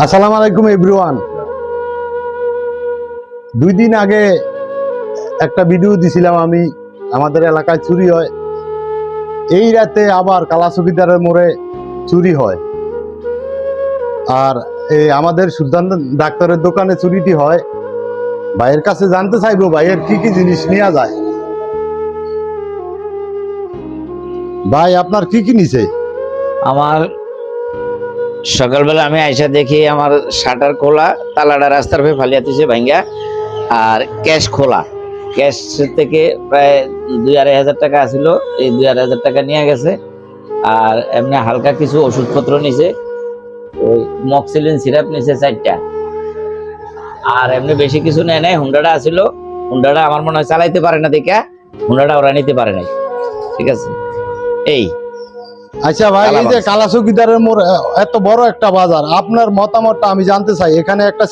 আসসালামু আলাইকুম এভরিওয়ান। 2 দিন আগে একটা ভিডিও দিছিলাম আমি, আমাদের এলাকায় চুরি হয়। এই রাতে আবার কালাচকিদারের মোড়ে চুরি হয়। আর এই আমাদের সুলতান ডাক্তারের দোকানে চুরিটি হয়। ভাইয়ের কাছে জানতে চাইবো ভাইয়ের কি কি জিনিস নেওয়া যায়। ভাই আপনার কি কি নিছে? আমার সকালবেলা আমি আইসা দেখি আমার শাটার খোলা, তালাটা রাস্তার হয়ে ফালিয়াতেছে ভাঙ্গা, আর ক্যাশ খোলা। ক্যাশ থেকে প্রায় 2-2.5 টাকা আছিল, এই 2-2.5 টাকা নিয়ে গেছে। আর এমনি হালকা কিছু ওষুধপত্র নিছে, ওই মক্সিলিন সিরাপ নিছে 4টা। আর এমনি বেশি কিছু নেয় নাই। হুন্ডাটা আছিল, হুন্ডাটা আমার মনে হয় চালাইতে পারে না দেখা হুন্ডাটা ওরা নিতে পারে নাই। ঠিক আছে, এই আচ্ছা ভাই, এই যে কালাচকিদারের মোড় এত বড় একটা বাজার, আপনার মতামতটা আমি জানতে চাই। এখানে একটা